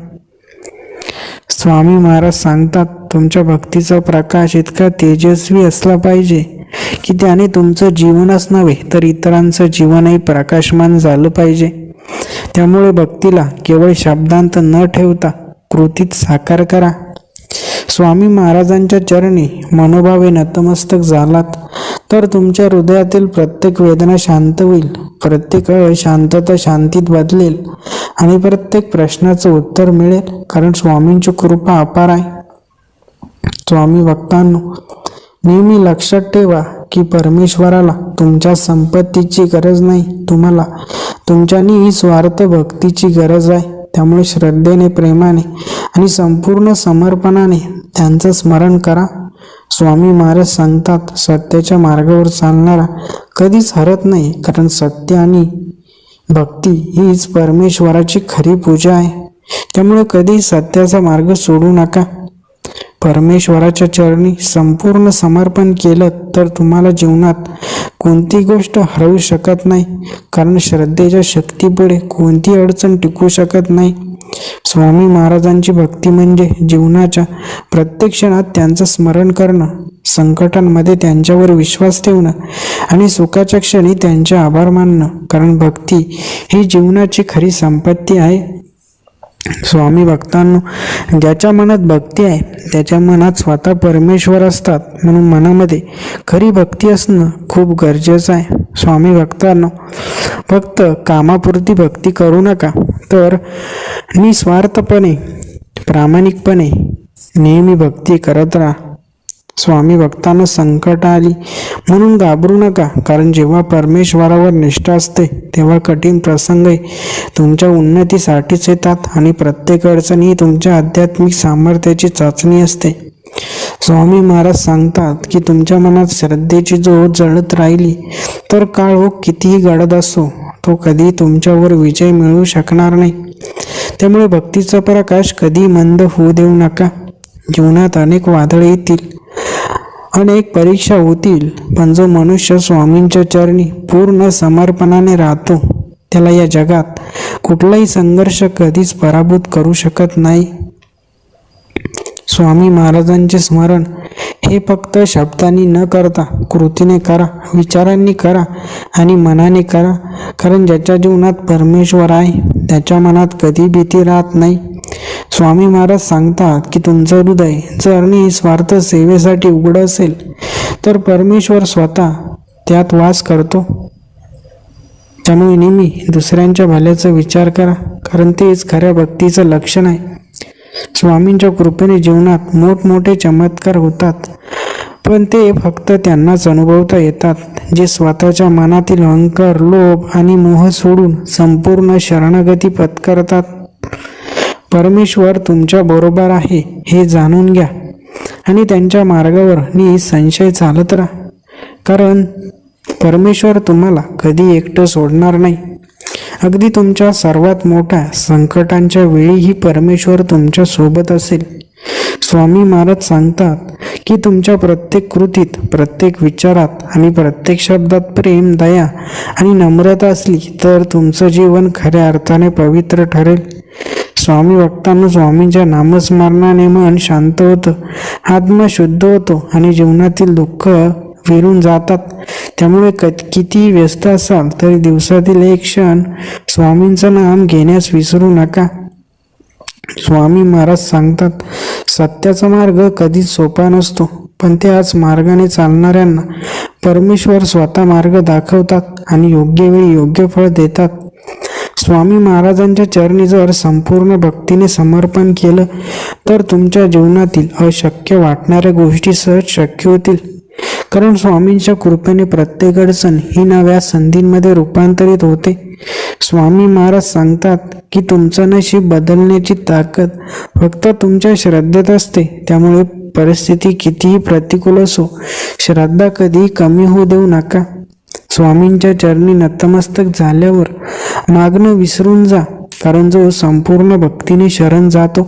स्वामी महाराज सांगतात, तुमच्या भक्तीचा प्रकाश इतका तेजस्वी असला पाहिजे की त्याने तुमचं जीवनच नव्हे तर इतरांचं जीवनही प्रकाशमान झालं पाहिजे. त्यामुळे भक्तीला केवळ शब्दांत न ठेवता कृतीत साकार करा. स्वामी महाराजांच्या चरणी मनोभावे नतमस्तक झालात तर तुमच्या हृदयातील प्रत्येक वेदना शांत होईल, प्रत्येक अशांतता शांतीत बदलेल आणि प्रत्येक प्रश्नाचं उत्तर मिळेल, कारण स्वामींची कृपा अपार आहे. स्वामी भक्तांनो, नेहमी लक्षात ठेवा की परमेश्वराला तुमच्या संपत्तीची गरज नाही, तुम्हाला तुमच्या निस्वार्थ भक्तीची गरज आहे. त्यामुळे श्रद्धेने, प्रेमाने आणि संपूर्ण समर्पणाने त्यांचं स्मरण करा. स्वामी महाराज सांगतात, सत्याच्या मार्गावर चालणारा कधीच हरत नाही, कारण सत्य आणि भक्ती हीच परमेश्वराची खरी पूजा आहे. त्यामुळे कधी सत्याचा मार्ग सोडू नका. परमेश्वराच्या चरणी संपूर्ण समर्पण केलं तर तुम्हाला जीवनात कोणती गोष्ट हरवू शकत नाही, कारण श्रद्धेच्या शक्तीपुढे कोणती अडचण टिकू शकत नाही. स्वामी महाराजांची भक्ती म्हणजे जीवनाच्या प्रत्येक क्षणात त्यांचं स्मरण करणं, संकटांमध्ये त्यांच्यावर विश्वास ठेवणं आणि सुखाच्या क्षणी त्यांचे आभार मानणं, कारण भक्ती ही जीवनाची खरी संपत्ती आहे. स्वामी भक्तांनो, ज्याच्या मनात भक्ती आहे त्याच्या मनात स्वतः परमेश्वर असतात, म्हणून मनामध्ये खरी भक्ती असणं खूप गरजेचं आहे. स्वामी भक्तांनो, फक्त कामापुरती भक्ती करू नका, तर निस्वार्थपणे, प्रामाणिकपणे नेहमी भक्ती करत राहा. स्वामी भक्तांना संकट आली म्हणून घाबरू नका, कारण जेव्हा परमेश्वरावर निष्ठा असते तेव्हा कठीण प्रसंगही तुमच्या उन्नतीसाठीच येतात आणि प्रत्येक अडचण ही तुमच्या आध्यात्मिक सामर्थ्याची चाचणी असते. स्वामी महाराज सांगतात की तुमच्या मनात श्रद्धेची ज्योत जळत राहिली तर काळ कितीही गडद असो, तो कधी तुमच्यावर विजय मिळवू शकणार नाही. त्यामुळे भक्तीचा प्रकाश कधी मंद होऊ देऊ नका. जीवनात अनेक वादळे येतील, अनेक परीक्षा होतील, पण जो मनुष्य स्वामींच्या चरणी पूर्ण समर्पणाने राहतो त्याला या जगात कुठलाही संघर्ष कधीच पराभूत करू शकत नाही. स्वामी महाराजांचे स्मरण हे फक्त शब्दांनी न करता कृतीने करा, विचारांनी करा आणि मनाने करा, कारण ज्याच्या जीवनात परमेश्वर आहे त्याच्या मनात कधी भीती राहत नाही. स्वामी महाराज सांगतात की तुमचं हृदय जर निस्वार्थ सेवेसाठी उघड असेल तर परमेश्वर स्वतः त्यात वास करतो. त्यामुळे नेहमी दुसऱ्यांच्या भल्याचा विचार करा, कारण तेच खऱ्या भक्तीचं लक्षण आहे. स्वामींच्या कृपेने जीवनात मोठमोठे चमत्कार होतात, पण ते फक्त त्यांनाच अनुभवता येतात जे स्वतःच्या मनातील अहंकार, लोभ आणि मोह सोडून संपूर्ण शरणागती पत्करतात. परमेश्वर तुमच्या बरोबर आहे हे जाणून घ्या आणि त्यांच्या मार्गावर निसंशय चालत राहा, कारण परमेश्वर तुम्हाला कधी एकटं सोडणार नाही. अगदी तुमच्या सर्वात मोठ्या संकटांच्या वेळीही परमेश्वर तुमच्या सोबत असेल. स्वामी महाराज सांगतात की तुमच्या प्रत्येक कृतीत, प्रत्येक विचारात आणि प्रत्येक शब्दात प्रेम, दया आणि नम्रता असली तर तुमचं जीवन खऱ्या अर्थाने पवित्र ठरेल. स्वामी भक्तांना स्वामींच्या नामस्मरणाने मन शांत होतं, आत्मा शुद्ध होतो आणि जीवनातील दुःख विरून जातात. त्यामुळे किती व्यस्त असाल तरी दिवसातील एक क्षण स्वामींचं नाम घेण्यास विसरू नका. स्वामी महाराज सांगतात, सत्याचा मार्ग कधीच सोपा नसतो, पण त्याच मार्गाने चालणाऱ्यांना परमेश्वर स्वतः मार्ग दाखवतात आणि योग्य वेळी योग्य फळ देतात. स्वामी महाराजांच्या चरणी जर संपूर्ण भक्तीने समर्पण केलं तर तुमच्या जीवनातील अशक्य वाटणाऱ्या गोष्टी सहज शक्य होतील, कारण स्वामींच्या कृपेने प्रत्येक अडचण ही नव्या संधींमध्ये रूपांतरित होते. स्वामी महाराज सांगतात की तुमचं नशीब बदलण्याची ताकद फक्त तुमच्या श्रद्धेत असते. त्यामुळे परिस्थिती कितीही प्रतिकूल असो, श्रद्धा कधी कमी होऊ देऊ नका. स्वामींच्या चरणी नतमस्तक झाल्यावर मागणं विसरून जा, कारण जो संपूर्ण भक्तीने शरण जातो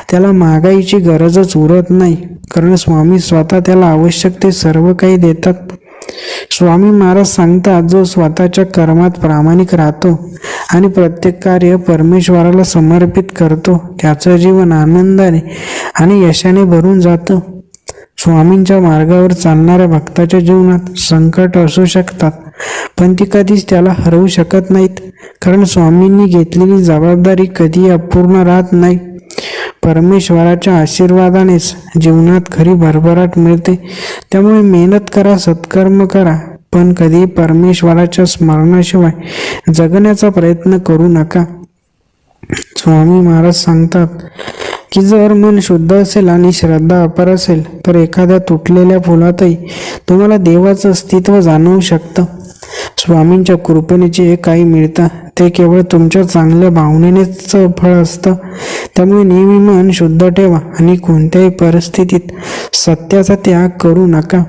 त्याला मागायची गरजच उरत नाही, कारण स्वामी स्वतः त्याला आवश्यक ते सर्व काही देतात. स्वामी महाराज सांगतात, जो स्वतःच्या कर्मात प्रामाणिक राहतो आणि प्रत्येक कार्य परमेश्वराला समर्पित करतो त्याचं जीवन आनंदाने आणि यशाने भरून जातं. स्वामींच्या मार्गावर चालणाऱ्या भक्ताच्या जीवनात संकट असू शकतात, पण ती कधीच त्याला हरवू शकत नाहीत, कारण स्वामींनी घेतलेली जबाबदारी कधी अपूर्ण राहत नाही. परमेश्वराच्या आशीर्वादानेच जीवनात खरी भरभराट मिळते. त्यामुळे मेहनत करा, सत्कर्म करा, पण कधी परमेश्वराच्या स्मरणाशिवाय जगण्याचा प्रयत्न करू नका. स्वामी महाराज सांगतात की जर मन शुद्ध असेल आणि श्रद्धा अपार असेल तर एखाद्या तुटलेल्या फुलातही तुम्हाला देवाचं अस्तित्व जाणवू शकतं. स्वामींच्या कृपेने जे काही मिळतं ते केवळ तुमच्या चांगल्या भावनेनेच फळ असतं. त्यामुळे नेहमी मन शुद्ध ठेवा आणि कोणत्याही परिस्थितीत सत्याचा त्याग करू नका.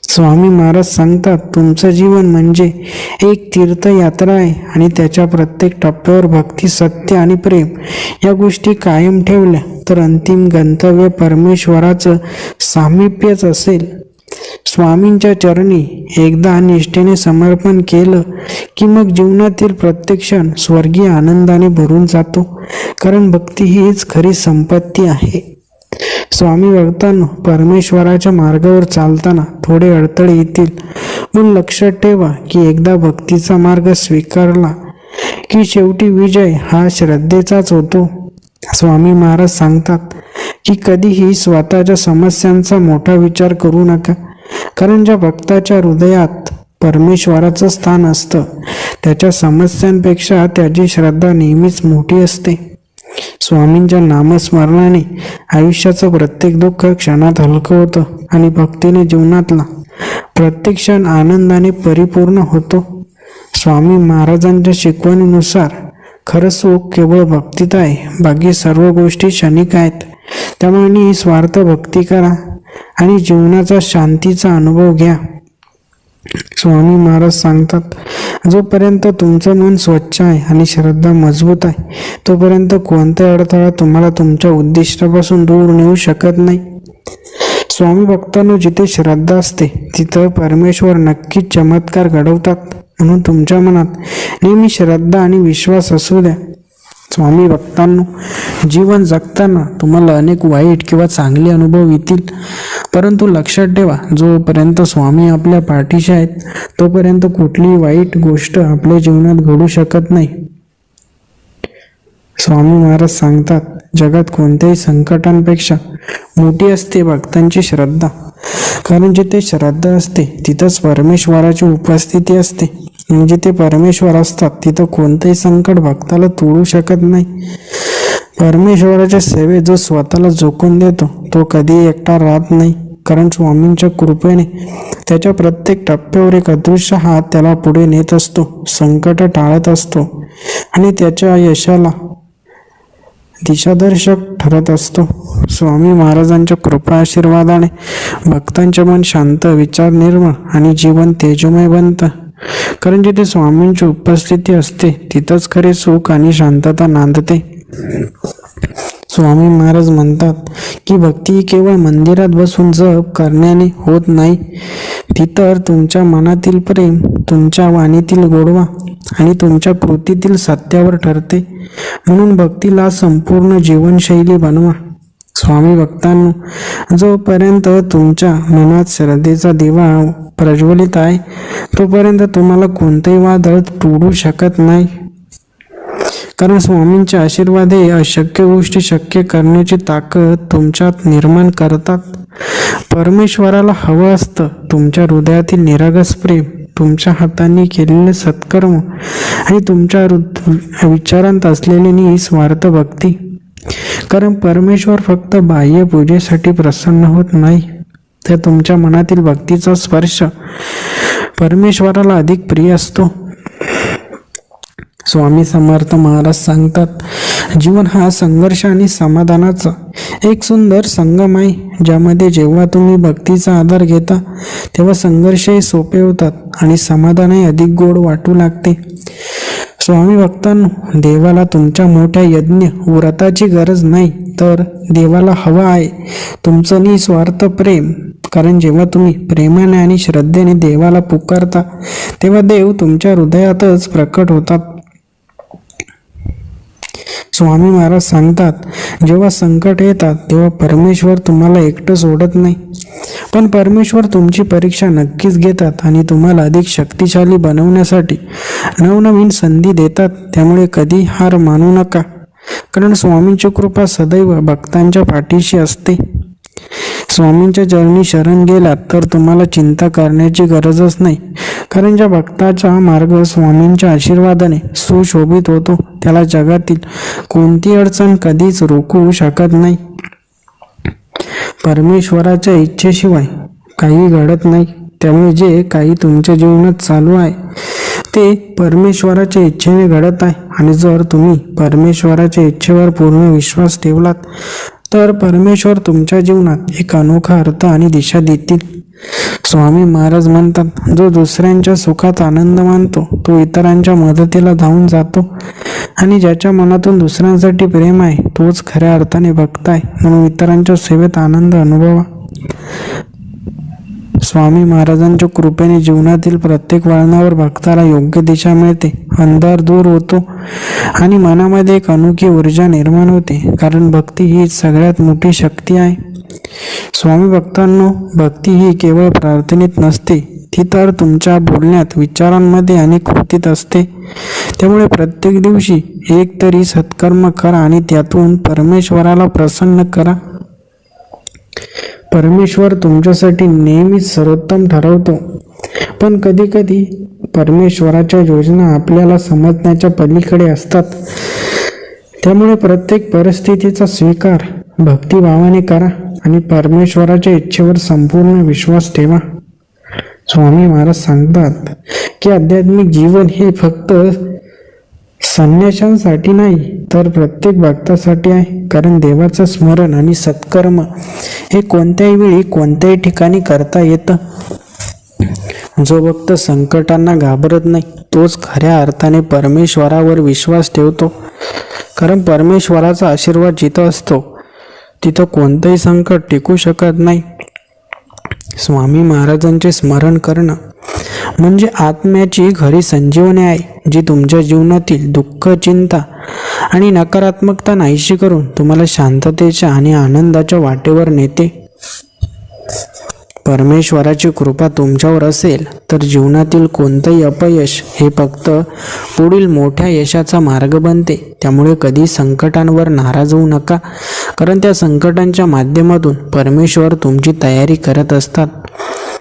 स्वामी महाराज सांगतात, तुमचं जीवन म्हणजे एक तीर्थयात्रा आहे आणि त्याच्या प्रत्येक टप्प्यावर भक्ती, सत्य आणि प्रेम या गोष्टी कायम ठेवल्या तर अंतिम गंतव्य परमेश्वराचं सामिप्यच असेल. स्वामींच्या चरणी एकदा निष्ठेने समर्पण केलं की मग जीवनातील प्रत्येक क्षण स्वर्गीय आनंदाने भरून जातो. कारण भक्ती हीच खरी संपत्ती आहे. स्वामी भक्तांनो, परमेश्वराच्या मार्गावर चालताना थोडे अडथळे येतील, पण लक्षात ठेवा की एकदा भक्तीचा मार्ग स्वीकारला की शेवटी विजय हा श्रद्धेचाच होतो. स्वामी महाराज सांगतात की कधीही स्वतःच्या समस्यांचा मोठा विचार करू नका. कारण ज्या भक्ताच्या हृदयात परमेश्वराचं स्थान असतं त्याच्या समस्यांपेक्षा त्याची श्रद्धा नेहमीच मोठी असते. स्वामींच्या नामस्मरणाने आयुष्याचं प्रत्येक दुःख क्षणात हलकं होतं आणि भक्तीने जीवनातला प्रत्येक क्षण आनंदाने परिपूर्ण होतो. स्वामी महाराजांच्या शिकवणीनुसार खरं सुख केवळ भक्तीत आहे, बाकी सर्व गोष्टी क्षणिक आहेत. त्यामुळे निस्वार्थ भक्ती करा आणि जीवनाचा शांतीचा अनुभव घ्या. स्वामी महाराज सांगतात, जोपर्यंत तुमचं मन स्वच्छ आहे आणि श्रद्धा मजबूत आहे तोपर्यंत कोणता अडथळा तुम्हाला तुमच्या उद्दिष्टापासून दूर नेऊ शकत नाही. स्वामी भक्तांनो, जिथे श्रद्धा असते तिथं परमेश्वर नक्कीच चमत्कार घडवतात. म्हणून तुमच्या मनात नेहमी श्रद्धा आणि विश्वास असू द्या. स्वामी भक्तांनो, जीवन जगताना तुम्हाला अनेक वाईट किंवा चांगले अनुभव येतील, परंतु लक्षात ठेवा, जोपर्यंत स्वामी आपल्या पाठीशी आहेत तोपर्यंत कुठलीही वाईट गोष्ट आपल्या जीवनात घडू शकत नाही. स्वामी महाराज सांगतात, जगात कोणत्याही संकटांपेक्षा मोठी असते भक्तांची श्रद्धा. कारण जिथे श्रद्धा असते तिथंच परमेश्वराची उपस्थिती असते. जिथे परमेश्वर असतात तिथं कोणतंही संकट भक्ताला तोडू शकत नाही. परमेश्वराच्या सेवेत जो स्वतःला झोकून देतो तो कधीही एकटा राहत नाही. कारण स्वामींच्या कृपेने त्याच्या प्रत्येक टप्प्यावर एक अदृश्य हात त्याला पुढे नेत असतो, संकट टाळत असतो आणि त्याच्या यशाला दिशादर्शक ठरत असतो. स्वामी महाराजांच्या कृपा आशीर्वादाने भक्तांचे मन शांत, विचार निर्मळ आणि जीवन तेजोमय बनतं. कारण जिथे स्वामींची उपस्थिती असते तिथंच खरे सुख आणि शांतता नांदते. स्वामी महाराज म्हणतात की भक्ती केवळ मंदिरात बसून जप करण्याने होत नाही, ती तर तुमच्या मनातील प्रेम, तुमच्या वाणीतील गोडवा आणि तुमच्या कृतीतील सत्यावर ठरते. म्हणून भक्तीला संपूर्ण जीवनशैली बनवा. स्वामी भक्तांनो, जोपर्यंत तुमच्या मनात श्रद्धेचा दिवा प्रज्वलित आहे तोपर्यंत तुम्हाला कोणतेही वादळ तोडू शकत नाही. कारण स्वामींचे आशीर्वाद हे अशक्य गोष्टी शक्य करण्याची ताकद तुमच्यात निर्माण करतात. परमेश्वराला हवं असतं तुमच्या हृदयातील निरागस प्रेम, तुमच्या हातांनी केलेले सत्कर्म आणि तुमच्या विचारांत असलेली निस्वार्थ भक्ती. कारण परमेश्वर फक्त बाह्य पूजेसाठी प्रसन्न होत नाही, तर तुमच्या मनातील भक्तीचा स्पर्श परमेश्वराला अधिक प्रिय असतो. स्वामी समर्थ महाराज सांगतात, जीवन हा संघर्ष आणि समाधानाचा एक सुंदर संगम आहे, ज्यामध्ये जेव्हा तुम्ही भक्तीचा आधार घेता तेव्हा संघर्षही सोपे होतात आणि समाधानही अधिक गोड वाटू लागते. स्वामी भक्तांनो, देवाला तुमच्या मोठ्या यज्ञ व्रताची गरज नाही, तर देवाला हवं आहे तुमचं निस्वार्थ प्रेम. कारण जेव्हा तुम्ही प्रेमाने आणि श्रद्धेने देवाला पुकारता तेव्हा देव तुमच्या हृदयातच प्रकट होतात. स्वामी महाराज सांगतात, जेव्हा संकट येतात तेव्हा परमेश्वर तुम्हाला एकटं सोडत नाही, पण परमेश्वर तुमची परीक्षा नक्कीच घेतात आणि तुम्हाला अधिक शक्तिशाली बनवण्यासाठी नवनवीन संधी देतात. त्यामुळे कधी हार मानू नका. कारण स्वामींची कृपा सदैव भक्तांच्या पाठीशी असते. स्वामींच्या चरणी शरण गेलात तर तुम्हाला चिंता करण्याची गरजच नाही. कारण ज्या भक्ताचा मार्ग स्वामींच्या आशीर्वादाने सुशोभित होतो त्याला जगातील कोणती अडचण कधीच रोखू शकत नाही. परमेश्वराच्या इच्छेशिवाय काही घडत नाही. त्यामुळे जे काही तुमच्या जीवनात चालू आहे ते परमेश्वराच्या इच्छेने घडत आहे. आणि जर तुम्ही परमेश्वराच्या इच्छेवर पूर्ण विश्वास ठेवलात तर परमेश्वर तुमच्या जीवनात एक अनोखा अर्थ आणि दिशा देतील. स्वामी महाराज म्हणतात, जो दुसऱ्यांच्या सुखात आनंद मानतो तो इतरांच्या मदतीला धावून जातो आणि ज्याच्या मनातून दुसऱ्यांसाठी प्रेम आहे तोच खऱ्या अर्थाने भक्त आहे. म्हणून इतरांच्या सेवेत आनंद अनुभवा. स्वामी महाराजांच्या कृपेने जीवनातील प्रत्येक वळणावर भक्ताला योग्य दिशा मिळते, अंधार दूर होतो आणि मनामध्ये एक अनोखी ऊर्जा निर्माण होते. कारण भक्ती ही सगळ्यात मोठी शक्ती आहे. स्वामी भक्तांनो, भक्ती ही केवळ प्रार्थनेत नसते, ती तर तुमच्या बोलण्यात, विचारांमध्ये आणि कृतीत असते. त्यामुळे प्रत्येक दिवशी एक तरी सत्कर्म करा आणि त्यातून परमेश्वराला प्रसन्न करा. परमेश्वर तुमच्यासाठी नेहमीच सर्वोत्तम ठरवतो, पण कधी कधी परमेश्वराच्या योजना आपल्याला समजण्याच्या पलीकडे असतात. त्यामुळे प्रत्येक परिस्थितीचा स्वीकार भक्तिभावाने करा आणि परमेश्वराच्या इच्छेवर संपूर्ण विश्वास ठेवा. स्वामी महाराज सांगतात की आध्यात्मिक जीवन हे फक्त संन्याशांसाठी नाही तर प्रत्येक भक्तासाठी आहे. कारण देवाचं स्मरण आणि सत्कर्म हे कोणत्याही वेळी कोणत्याही ठिकाणी करता येतं. जो भक्त संकटांना घाबरत नाही तोच खऱ्या अर्थाने परमेश्वरावर विश्वास ठेवतो. कारण परमेश्वराचा आशीर्वाद जिथं असतो तिथं कोणतंही संकट टिकू शकत नाही. स्वामी महाराजांचे स्मरण करणं म्हणजे आत्म्याची खरी संजीवनी आहे, जी तुमच्या जीवनातील दुःख, चिंता आणि नकारात्मकता नाहीशी करून तुम्हाला शांततेच्या आणि आनंदाच्या वाटेवर नेते. परमेश्वराची कृपा तुमच्यावर असेल तर जीवनातील कोणतंही अपयश हे फक्त पुढील मोठ्या यशाचा मार्ग बनते. त्यामुळे कधी संकटांवर नाराज होऊ नका, कारण त्या संकटांच्या माध्यमातून परमेश्वर तुमची तयारी करत असतात.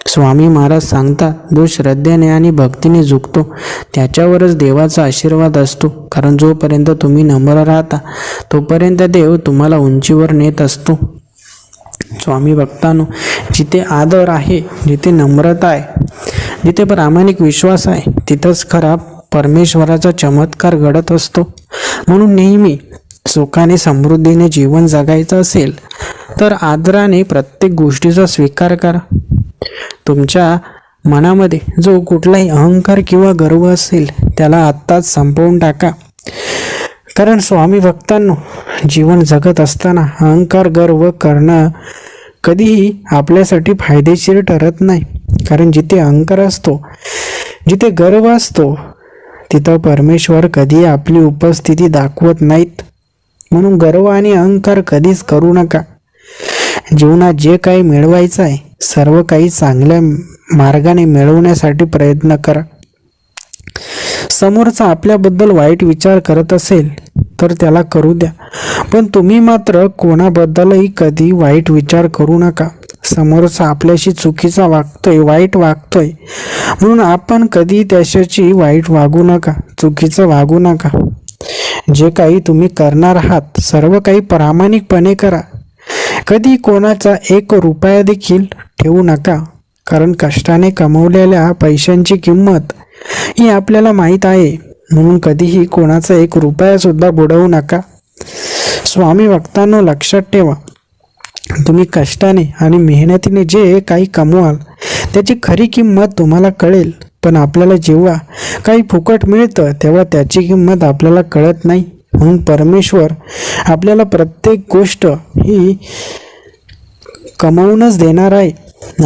स्वामी महाराज सांगतात, जो श्रद्धेने आणि भक्तीने झुकतो त्याच्यावरच देवाचा आशीर्वाद असतो. कारण जोपर्यंत तुम्ही नम्र राहता तोपर्यंत देव तुम्हाला उंचीवर नेत असतो. स्वामी भक्तांनो, जिथे आदर आहे, जिथे नम्रता आहे, जिथे प्रामाणिक विश्वास आहे, तिथंच खरा परमेश्वराचा चमत्कार घडत असतो. म्हणून नेहमी सुखाने, समृद्धीने जीवन जगायचं असेल तर आदराने प्रत्येक गोष्टीचा स्वीकार करा. तुमच्या मनामध्ये जो कुठलाही अहंकार किंवा गर्व असेल त्याला आत्ताच संपवून टाका. कारण स्वामी भक्तांनो, जीवन जगत असताना अहंकार, गर्व करणं कधीही आपल्यासाठी फायदेशीर ठरत नाही. कारण जिथे अहंकार असतो, जिथे गर्व असतो, तिथं परमेश्वर कधी आपली उपस्थिती दाखवत नाहीत. म्हणून गर्व आणि अहंकार कधीच करू नका. जीवनात जे काही मिळवायचं आहे सर्व काही चांगल्या मार्गाने मिळवण्यासाठी प्रयत्न करा. समोरचा आपल्याबद्दल वाईट विचार करत असेल तर त्याला करू द्या, पण तुम्ही मात्र कोणाबद्दलही कधी वाईट विचार करू नका. समोरचा आपल्याशी चुकीचा वागतोय, वाईट वागतोय म्हणून आपण कधी त्याच्याशी वाईट वागू नका, चुकीचं वागू नका. जे काही तुम्ही करणार आहात सर्व काही प्रामाणिकपणे करा. कधी कोणाचा एक रुपया देखील ठेवू नका. कारण कष्टाने कमवलेल्या पैशांची किंमत ही आपल्याला माहीत आहे. म्हणून कधीही कोणाचा एक रुपया सुद्धा बुडवू नका. स्वामी भक्तांनो, लक्षात ठेवा, तुम्ही कष्टाने आणि मेहनतीने जे काही कमवाल त्याची खरी किंमत तुम्हाला कळेल. पण आपल्याला जेव्हा काही फुकट मिळतं तेव्हा त्याची किंमत आपल्याला कळत नाही. म्हणून परमेश्वर आपल्याला प्रत्येक गोष्ट ही कमावूनच देणार आहे.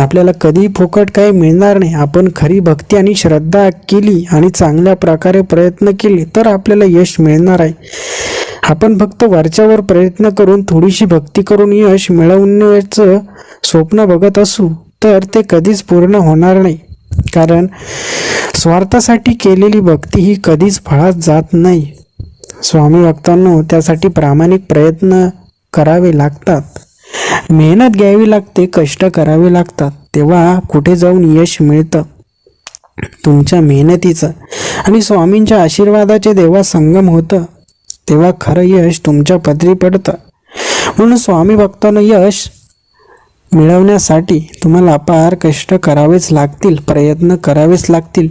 आपल्याला कधी फुकट काही मिळणार नाही. आपण खरी भक्ती आणि श्रद्धा केली आणि चांगल्या प्रकारे प्रयत्न केले तर आपल्याला यश मिळणार आहे. आपण फक्त वरच्यावर प्रयत्न करून, थोडीशी भक्ती करून यश मिळवण्याचं स्वप्न बघत असू तर ते कधीच पूर्ण होणार नाही. कारण स्वार्थासाठी केलेली भक्ती ही कधीच फळात जात नाही. स्वामी भक्तांनो, त्यासाठी प्रामाणिक प्रयत्न करावे लागतात, मेहनत घ्यावी लागते, कष्ट करावे लागतात, तेव्हा कुठे जाऊन यश मिळतं. तुमच्या मेहनतीचं आणि स्वामींच्या आशीर्वादाचे जेव्हा संगम होतं तेव्हा खरं यश तुमच्या पदरी पडतं. म्हणून स्वामी भक्तांनो, यश मिळवण्यासाठी तुम्हाला अपार कष्ट करावेच लागतील, प्रयत्न करावेच लागतील.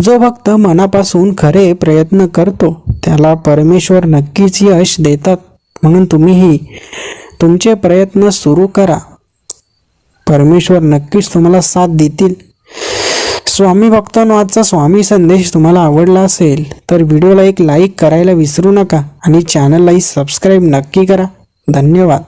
जो भक्त मनापासून खरे प्रयत्न करतो त्याला परमेश्वर नक्कीच यश देतात. म्हणून तुम्हीही तुमचे प्रयत्न सुरू करा, परमेश्वर नक्कीच तुम्हाला साथ देतील. स्वामी भक्तांनो, आजचा स्वामी संदेश तुम्हाला आवडला असेल तर व्हिडिओला एक लाईक करायला विसरू नका आणि चॅनललाही सबस्क्राईब नक्की करा. धन्यवाद.